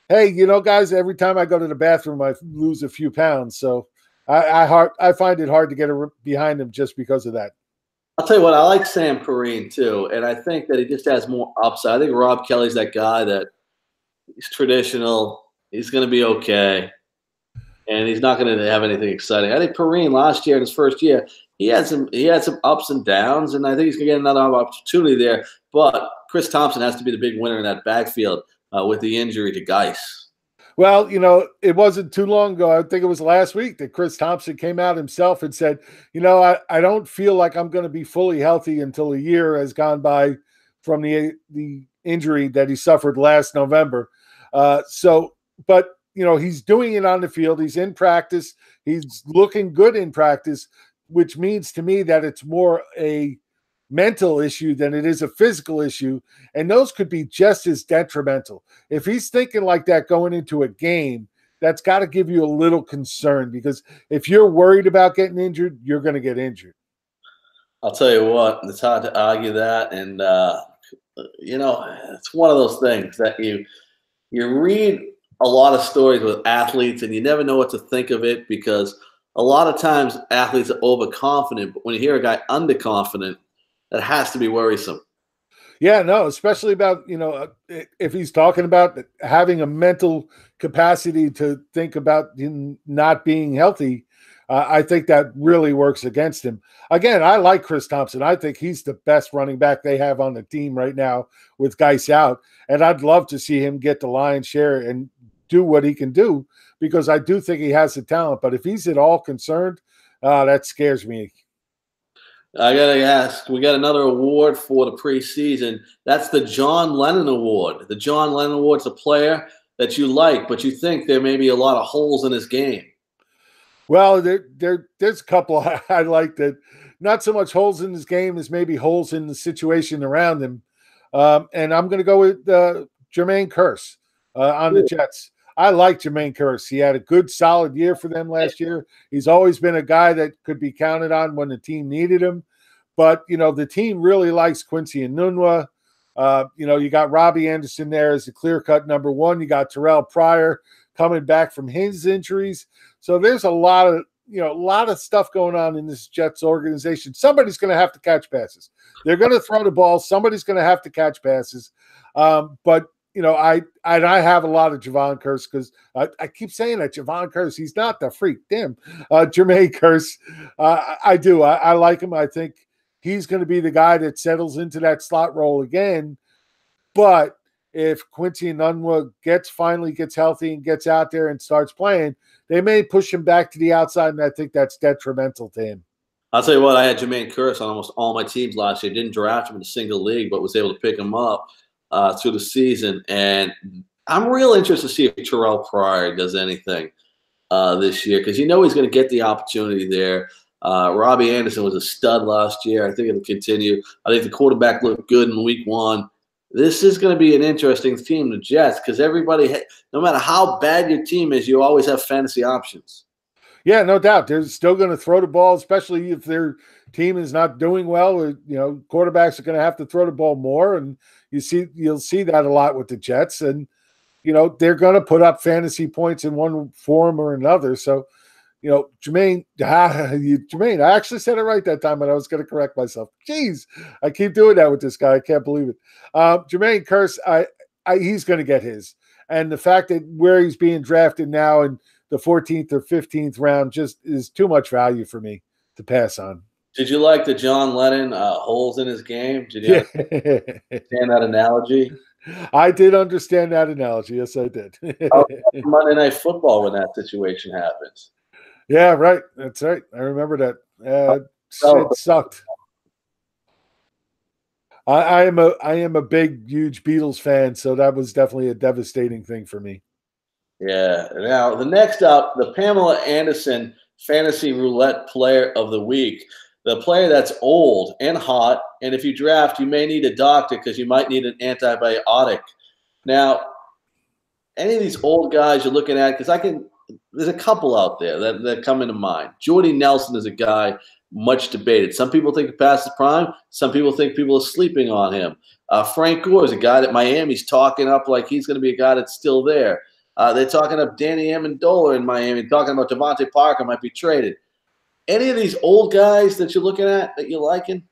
Hey, guys, every time I go to the bathroom, I lose a few pounds, so I find it hard to get behind him just because of that. I'll tell you what, I like Sam Perrine too, and I think that he just has more upside. I think Rob Kelly's that guy that he's traditional. He's going to be okay, and he's not going to have anything exciting. I think Perrine last year in his first year, he had some ups and downs, and I think he's going to get another opportunity there. But Chris Thompson has to be the big winner in that backfield with the injury to Geis. Well, it wasn't too long ago. I think it was last week that Chris Thompson came out himself and said, I don't feel like I'm going to be fully healthy until a year has gone by from the injury that he suffered last November. But he's doing it on the field. He's in practice. He's looking good in practice, which means to me that it's more a mental issue than it is a physical issue, and those could be just as detrimental. If he's thinking like that going into a game, that's got to give you a little concern, because if you're worried about getting injured, you're going to get injured. I'll tell you what, it's hard to argue that, and it's one of those things that you read a lot of stories with athletes and you never know what to think of it, because a lot of times athletes are overconfident, but when you hear a guy underconfident, that has to be worrisome. Yeah, no, especially about, if he's talking about having a mental capacity to think about not being healthy, I think that really works against him. Again, I like Chris Thompson. I think he's the best running back they have on the team right now with Geis out. And I'd love to see him get the lion's share and do what he can do, because I do think he has the talent. But if he's at all concerned, that scares me. I got to ask, we got another award for the preseason. That's the John Lennon Award. The John Lennon Award's a player that you like, but you think there may be a lot of holes in his game? Well, there's a couple I like that. Not so much holes in his game as maybe holes in the situation around him. And I'm going to go with Jermaine Kearse on the Jets. I like Jermaine Kearse. He had a good, solid year for them last year. He's always been a guy that could be counted on when the team needed him. But, the team really likes Quincy Enunwa. You got Robbie Anderson there as the clear-cut number one. You got Terrell Pryor coming back from his injuries. So there's a lot of stuff going on in this Jets organization. Somebody's going to have to catch passes. They're going to throw the ball. Somebody's going to have to catch passes. But I have a lot of Javon Kearse because I keep saying that Javon Kearse, he's not the freak. Damn, Jermaine Kearse, I do. I like him. I think he's going to be the guy that settles into that slot role again. But if Quincy Enunwa finally gets healthy and gets out there and starts playing, they may push him back to the outside, and I think that's detrimental to him. I'll tell you what, I had Jermaine Kearse on almost all my teams last year. Didn't draft him in a single league, but was able to pick him up through the season. And I'm real interested to see if Terrell Pryor does anything this year because he's going to get the opportunity there. Robbie Anderson was a stud last year. I think it'll continue. I think the quarterback looked good in week one. This is going to be an interesting team, the Jets, because everybody, no matter how bad your team is, you always have fantasy options. Yeah, no doubt. They're still going to throw the ball, especially if their team is not doing well. Quarterbacks are going to have to throw the ball more, and you'll see that a lot with the Jets. And they're going to put up fantasy points in one form or another. So, Jermaine, I actually said it right that time, and I was going to correct myself. Jeez, I keep doing that with this guy. I can't believe it. Jermaine Kearse, he's going to get his. And the fact that where he's being drafted now in the 14th or 15th round just is too much value for me to pass on. Did you like the John Lennon holes in his game? Did you understand that analogy? I did understand that analogy. Yes, I did. Monday Night Football when that situation happens. Yeah, right. That's right. I remember that. Shit sucked. I am a big, huge Beatles fan, so that was definitely a devastating thing for me. Yeah. Now, the next up, the Pamela Anderson Fantasy Roulette Player of the Week. The player that's old and hot, and if you draft, you may need a doctor because you might need an antibiotic. Now, any of these old guys you're looking at, because there's a couple out there that come into mind. Jordy Nelson is a guy much debated. Some people think he passed his prime. Some people think people are sleeping on him. Frank Gore is a guy that Miami's talking up like he's going to be a guy that's still there. They're talking up Danny Amendola in Miami, talking about Devontae Parker might be traded. Any of these old guys that you're looking at that you're liking?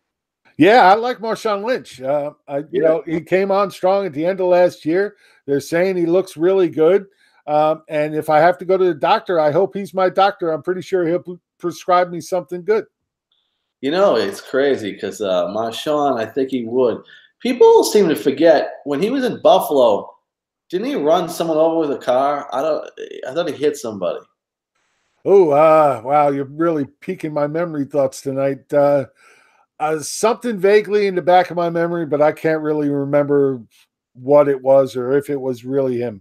Yeah, I like Marshawn Lynch. He came on strong at the end of last year. They're saying he looks really good. And if I have to go to the doctor, I hope he's my doctor. I'm pretty sure he'll prescribe me something good. It's crazy because Marshawn, I think he would. People seem to forget when he was in Buffalo, didn't he run someone over with a car? I thought he hit somebody. Oh, wow, you're really piquing my memory thoughts tonight. Something vaguely in the back of my memory, but I can't really remember what it was or if it was really him.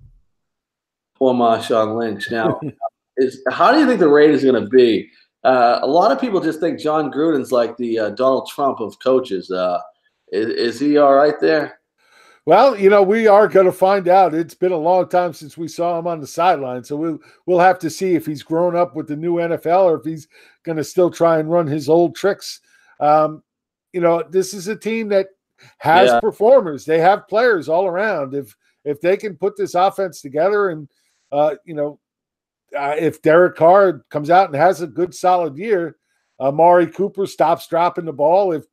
Poor Marshawn Lynch. Now, how do you think the Raiders are going to be? A lot of people just think John Gruden's like the Donald Trump of coaches. Is he all right there? Well, we are going to find out. It's been a long time since we saw him on the sideline, so we'll have to see if he's grown up with the new NFL or if he's going to still try and run his old tricks. This is a team that has performers. They have players all around. If they can put this offense together and if Derek Carr comes out and has a good solid year, Amari Cooper stops dropping the ball. If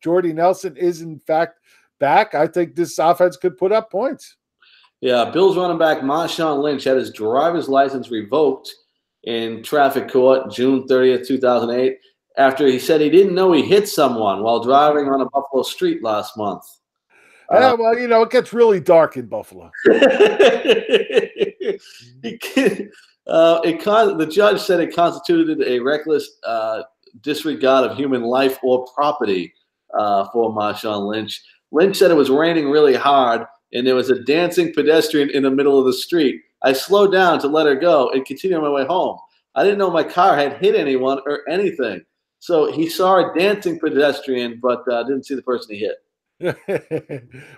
Jordy Nelson is in fact back, I think this offense could put up points. Yeah, Bills running back Marshawn Lynch had his driver's license revoked in traffic court June 30th, 2008, after he said he didn't know he hit someone while driving on a Buffalo street last month. Yeah, well, it gets really dark in Buffalo. The judge said it constituted a reckless disregard of human life or property for Marshawn Lynch. Lynch said it was raining really hard and there was a dancing pedestrian in the middle of the street. I slowed down to let her go and continued on my way home. I didn't know my car had hit anyone or anything. So he saw a dancing pedestrian, but didn't see the person he hit.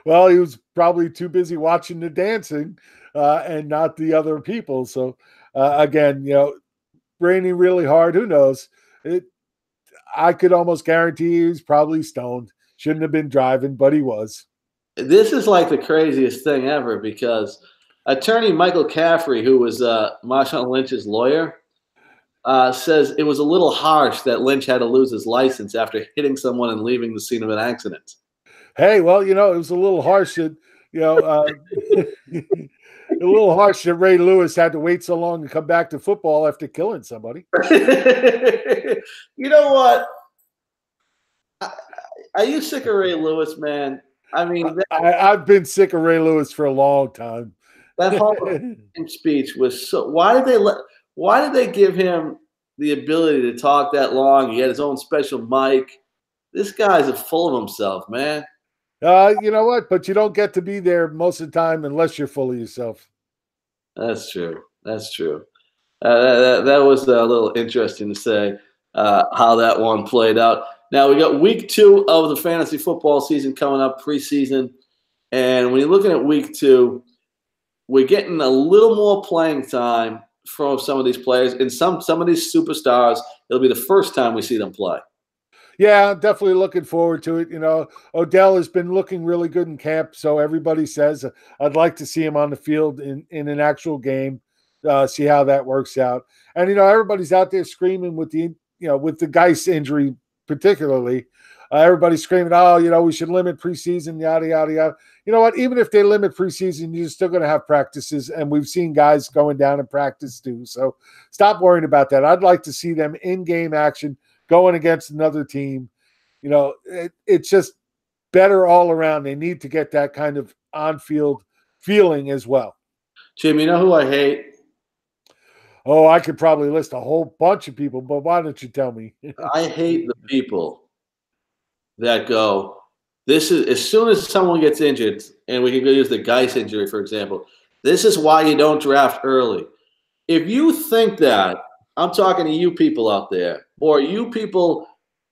Well, he was probably too busy watching the dancing and not the other people. So again, raining really hard. Who knows? I could almost guarantee he was probably stoned. Shouldn't have been driving, but he was. This is like the craziest thing ever because attorney Michael Caffrey, who was Marshawn Lynch's lawyer, says it was a little harsh that Lynch had to lose his license after hitting someone and leaving the scene of an accident. Hey, well, it was a little harsh that, a little harsh that Ray Lewis had to wait so long to come back to football after killing somebody. You know what? Are you sick of Ray Lewis, man? I mean, I've been sick of Ray Lewis for a long time. That whole speech was so. Why did they give him the ability to talk that long? He had his own special mic. This guy's full of himself, man. You know what? But you don't get to be there most of the time unless you're full of yourself. That's true. That's true. That was a little interesting to say how that one played out. Now we got week 2 of the fantasy football season coming up, preseason, and when you're looking at week 2, we're getting a little more playing time from some of these players, and some of these superstars. It'll be the first time we see them play. Yeah, definitely looking forward to it. Odell has been looking really good in camp, so everybody says I'd like to see him on the field in an actual game, see how that works out. And everybody's out there screaming with the Geis injury particularly. Everybody's screaming, oh, we should limit preseason, yada yada yada. You know what? Even if they limit preseason, you're still going to have practices, and we've seen guys going down in practice too. So stop worrying about that. I'd like to see them in game action, going against another team. It's just better all around. They need to get that kind of on-field feeling as well. Jim, you know who I hate? Oh, I could probably list a whole bunch of people, but why don't you tell me? I hate the people that go, this is, as soon as someone gets injured, and we can go use the Geis injury, for example, this is why you don't draft early. If you think that, I'm talking to you people out there, or you people,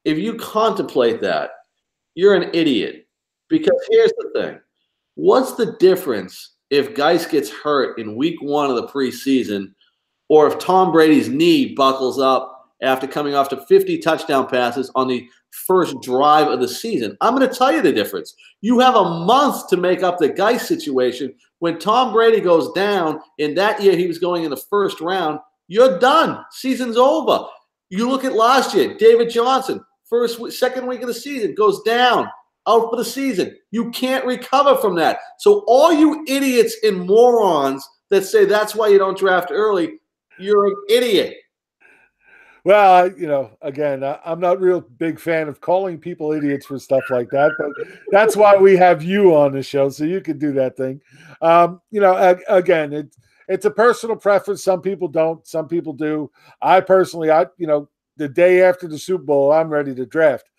if you contemplate that, you're an idiot. Because here's the thing. What's the difference if Geis gets hurt in week 1 of the preseason, or if Tom Brady's knee buckles up after coming off to 50 touchdown passes on the first drive of the season? I'm going to tell you the difference. You have a month to make up the Geis situation. When Tom Brady goes down, in that year he was going in the first round, you're done. Season's over. You look at last year, David Johnson, second week of the season, goes down, out for the season. You can't recover from that. So all you idiots and morons that say that's why you don't draft early, you're an idiot. Well, again, I'm not real big fan of calling people idiots for stuff like that, but that's why we have you on the show, so you can do that thing. Again, it's a personal preference. Some people don't, some people do. I personally, the day after the Super Bowl, I'm ready to draft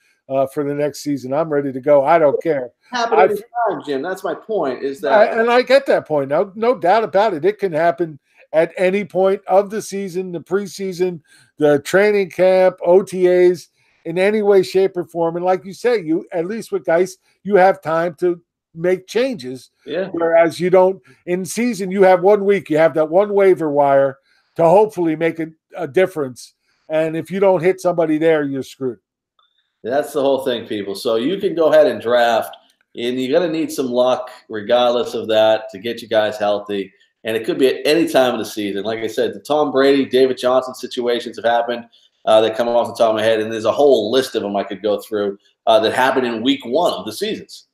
for the next season. I'm ready to go. I don't care. Happen every time, Jim. That's my point. Is that and I get that point. No doubt about it. It can happen at any point of the season, the preseason, the training camp, OTAs, in any way, shape, or form. And like you say, at least with Geis, you have time to make changes. Yeah. Whereas you don't in season, you have 1 week, you have that one waiver wire to hopefully make a difference. And if you don't hit somebody there, you're screwed. That's the whole thing, people. So you can go ahead and draft, and you're going to need some luck regardless of that to get you guys healthy. And it could be at any time of the season. Like I said, the Tom Brady, David Johnson situations have happened that come off the top of my head. And there's a whole list of them I could go through that happened in week 1 of the seasons.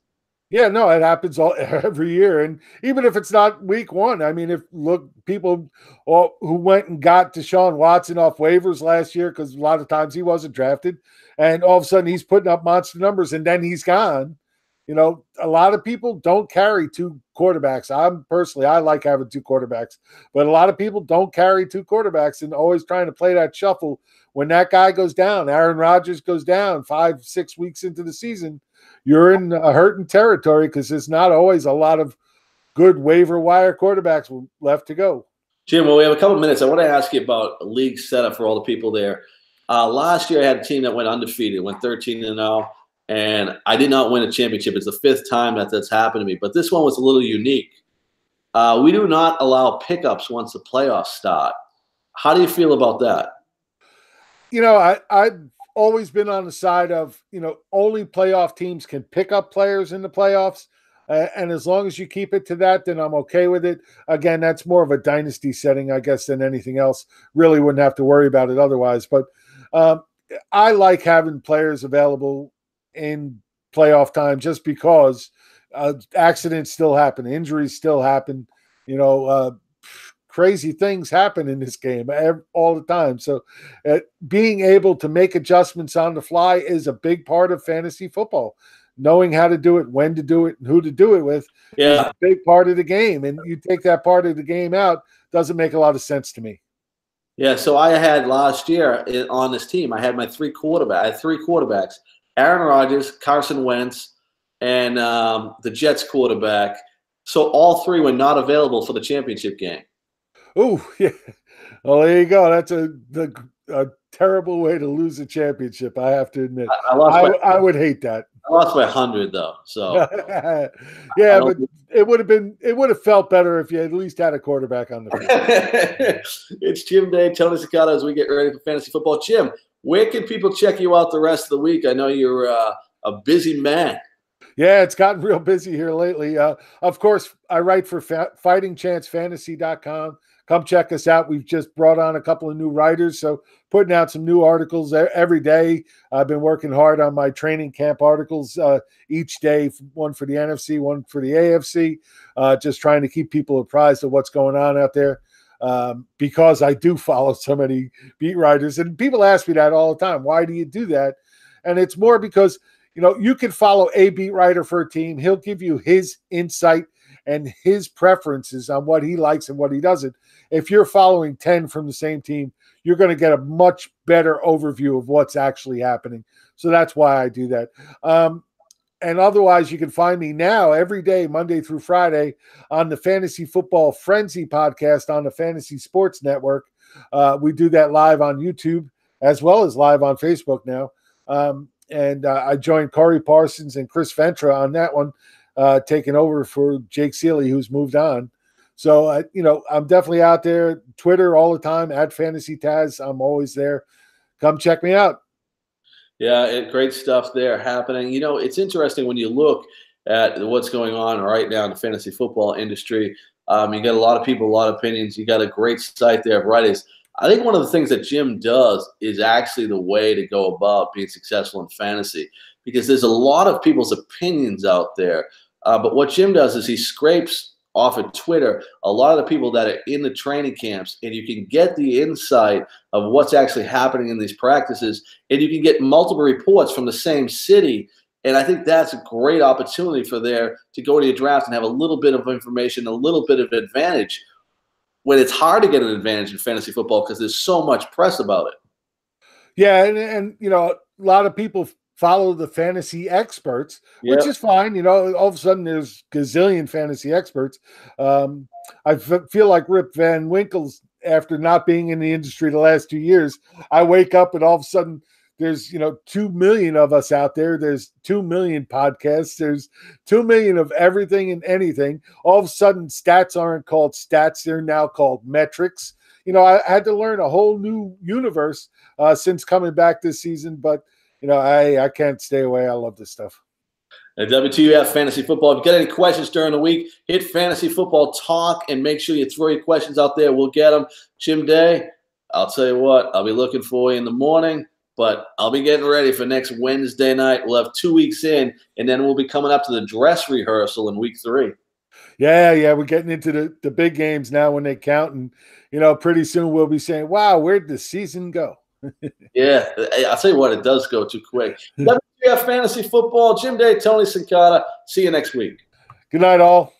Yeah, no, it happens every year. And even if it's not week 1, I mean, people who went and got Deshaun Watson off waivers last year, because a lot of times he wasn't drafted, and all of a sudden he's putting up monster numbers and then he's gone. A lot of people don't carry 2 quarterbacks. I like having 2 quarterbacks, but a lot of people don't carry 2 quarterbacks and always trying to play that shuffle. When that guy goes down, Aaron Rodgers goes down 5-6 weeks into the season, you're in a hurting territory because there's not always a lot of good waiver wire quarterbacks left to go. Jim, well, we have a couple minutes. I want to ask you about a league setup for all the people there. Last year, I had a team that went undefeated, went 13-0, and I did not win a championship. It's the 5th time that's happened to me, but this one was a little unique. We do not allow pickups once the playoffs start. How do you feel about that? I've always been on the side of, only playoff teams can pick up players in the playoffs. And as long as you keep it to that, then I'm okay with it. Again, that's more of a dynasty setting, I guess, than anything else. Really wouldn't have to worry about it otherwise. But I like having players available in playoff time just because accidents still happen, injuries still happen, crazy things happen in this game all the time. So being able to make adjustments on the fly is a big part of fantasy football. Knowing how to do it, when to do it, and who to do it with is a big part of the game. And you take that part of the game out, doesn't make a lot of sense to me. Yeah, so I had last year on this team, I had my 3 quarterbacks. I had 3 quarterbacks: Aaron Rodgers, Carson Wentz, and the Jets quarterback. So all 3 were not available for the championship game. Oh, yeah. Well, there you go. That's a terrible way to lose a championship, I have to admit. I would hate that. I lost by 100 though. So yeah, but it would have felt better if you at least had a quarterback on the field. It's Jim Day, Tony Cicada, as we get ready for fantasy football. Jim, where can people check you out the rest of the week? I know you're a busy man. Yeah, it's gotten real busy here lately. Of course, I write for fightingchancefantasy.com. Come check us out. We've just brought on a couple of new writers, so putting out some new articles every day. I've been working hard on my training camp articles each day, one for the NFC, one for the AFC, just trying to keep people apprised of what's going on out there because I do follow so many beat writers. And people ask me that all the time. Why do you do that? And it's more because, you can follow a beat writer for a team. He'll give you his insight and his preferences on what he likes and what he doesn't. If you're following 10 from the same team, you're going to get a much better overview of what's actually happening. So that's why I do that. And otherwise, you can find me now every day, Monday through Friday, on the Fantasy Football Frenzy podcast on the Fantasy Sports Network. We do that live on YouTube as well as live on Facebook now. And I joined Corey Parsons and Chris Ventra on that one, taking over for Jake Seeley, who's moved on. So, I'm definitely out there, Twitter all the time, @FantasyTaz. I'm always there. Come check me out. Yeah, great stuff there happening. It's interesting when you look at what's going on right now in the fantasy football industry. You got a lot of people, a lot of opinions. You got a great site there of writers. I think one of the things that Jim does is actually the way to go about being successful in fantasy, because there's a lot of people's opinions out there. But what Jim does is he scrapes off of Twitter a lot of the people that are in the training camps, and you can get the insight of what's actually happening in these practices, and you can get multiple reports from the same city. And I think that's a great opportunity for there to go to your draft and have a little bit of information, a little bit of advantage when it's hard to get an advantage in fantasy football because there's so much press about it. Yeah, and a lot of people follow the fantasy experts, which is fine. All of a sudden there's gazillion fantasy experts. I feel like Rip Van Winkle's, after not being in the industry the last 2 years, I wake up and all of a sudden there's 2 million of us out there. There's 2 million podcasts. There's 2 million of everything and anything. All of a sudden, stats aren't called stats. They're now called metrics. I had to learn a whole new universe since coming back this season. But, I can't stay away. I love this stuff. At WTF Fantasy Football, if you got any questions during the week, hit Fantasy Football Talk and make sure you throw your questions out there. We'll get them. Jim Day, I'll tell you what, I'll be looking for you in the morning. But I'll be getting ready for next Wednesday night. We'll have 2 weeks in, and then we'll be coming up to the dress rehearsal in week 3. Yeah, we're getting into the big games now when they count. And, pretty soon we'll be saying, wow, where'd the season go? Yeah, I'll tell you what, it does go too quick. WTF Fantasy Football, Jim Day, Tony Cicada. See you next week. Good night, all.